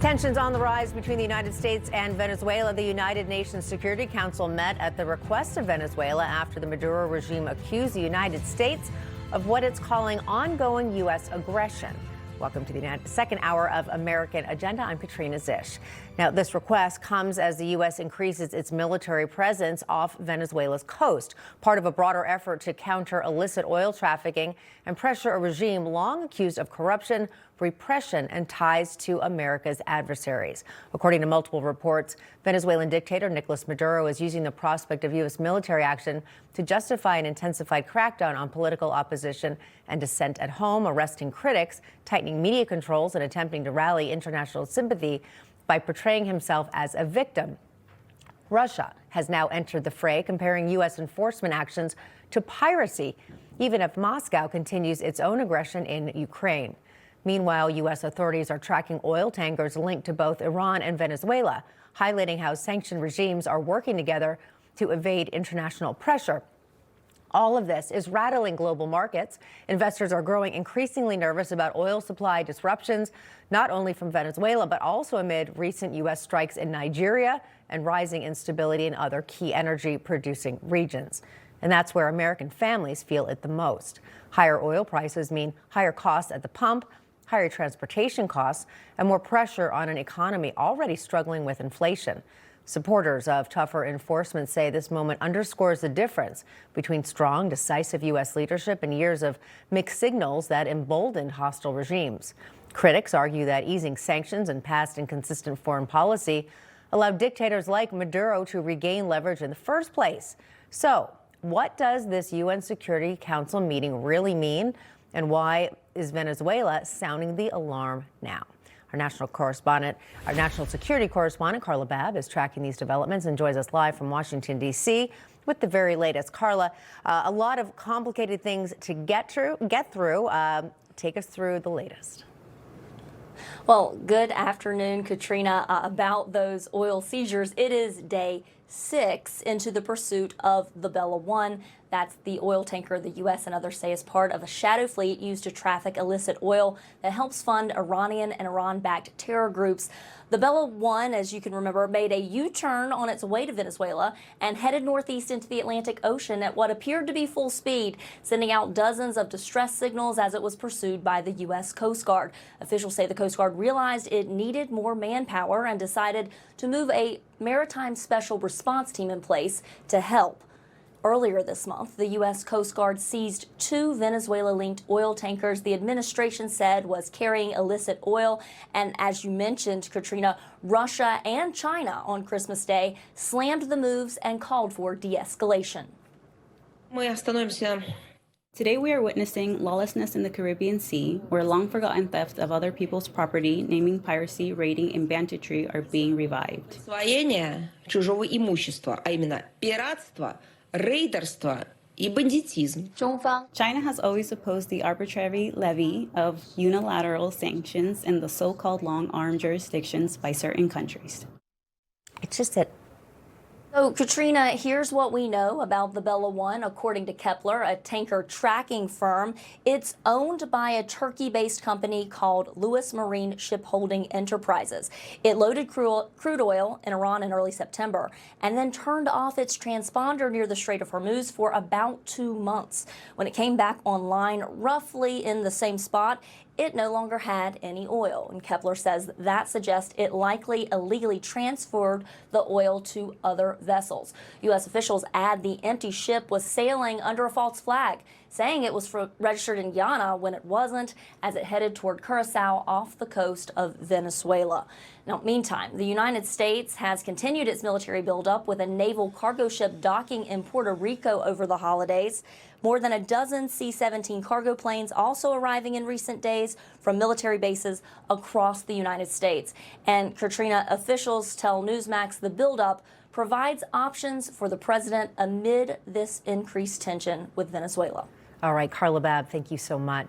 Tensions on the rise between the United States and Venezuela. The United Nations Security Council met at the request of Venezuela after the Maduro regime accused the United States of what it's calling ongoing U.S. aggression. Welcome to the second hour of American Agenda. I'm Katrina Zish. Now, this request comes as the U.S. increases its military presence off Venezuela's coast, part of a broader effort to counter illicit oil trafficking and pressure a regime long accused of corruption, repression, and ties to America's adversaries. According to multiple reports, Venezuelan dictator Nicolas Maduro is using the prospect of U.S. military action to justify an intensified crackdown on political opposition and dissent at home, arresting critics, tightening media controls, and attempting to rally international sympathy by portraying himself as a victim. Russia has now entered the fray, comparing U.S. enforcement actions to piracy, even if Moscow continues its own aggression in Ukraine. Meanwhile, U.S. authorities are tracking oil tankers linked to both Iran and Venezuela, highlighting how sanctioned regimes are working together to evade international pressure. All of this is rattling global markets. Investors are growing increasingly nervous about oil supply disruptions, not only from Venezuela, but also amid recent U.S. strikes in Nigeria and rising instability in other key energy-producing regions. And that's where American families feel it the most. Higher oil prices mean higher costs at the pump, higher transportation costs, and more pressure on an economy already struggling with inflation. Supporters of tougher enforcement say this moment underscores the difference between strong, decisive U.S. leadership and years of mixed signals that emboldened hostile regimes. Critics argue that easing sanctions and past inconsistent foreign policy allowed dictators like Maduro to regain leverage in the first place. So, what does this UN Security Council meeting really mean, and why is Venezuela sounding the alarm now? Our national security correspondent, Carla Babb, is tracking these developments and joins us live from Washington, D.C. with the very latest. Carla, a lot of complicated things to get through. Take us through the latest. Well, good afternoon, Katrina. About those oil seizures, it is day 6 into the pursuit of the Bella 1. That's the oil tanker the U.S. and others say is part of a shadow fleet used to traffic illicit oil that helps fund Iranian and Iran-backed terror groups. The Bella 1, as you can remember, made a U-turn on its way to Venezuela and headed northeast into the Atlantic Ocean at what appeared to be full speed, sending out dozens of distress signals as it was pursued by the U.S. Coast Guard. Officials say the Coast Guard realized it needed more manpower and decided to move a maritime special response team in place to help. Earlier this month, the U.S. Coast Guard seized 2 Venezuela-linked oil tankers the administration said was carrying illicit oil. And as you mentioned, Katrina, Russia and China on Christmas Day slammed the moves and called for de-escalation. Today we are witnessing lawlessness in the Caribbean Sea, where long-forgotten theft of other people's property, naming piracy, raiding, and banditry are being revived. Чужого имущества, а именно пиратство, рейдерство и бандитизм. China has always opposed the arbitrary levy of unilateral sanctions in the so-called long-arm jurisdictions by certain countries. It's just that. So, Katrina, here's what we know about the Bella 1. According to Kepler, a tanker tracking firm, it's owned by a Turkey-based company called Lewis Marine Shipholding Enterprises. It loaded crude oil in Iran in early September and then turned off its transponder near the Strait of Hormuz for about 2 months. When it came back online, roughly in the same spot, it no longer had any oil. And Kepler says that suggests it likely illegally transferred the oil to other vessels. U.S. officials add the empty ship was sailing under a false flag, saying it was registered in Guyana when it wasn't, as it headed toward Curacao off the coast of Venezuela. Now, meantime, the United States has continued its military buildup with a naval cargo ship docking in Puerto Rico over the holidays. More than a dozen C-17 cargo planes also arriving in recent days from military bases across the United States. And Katrina, officials tell Newsmax the buildup provides options for the president amid this increased tension with Venezuela. All right, Carla Babb, thank you so much.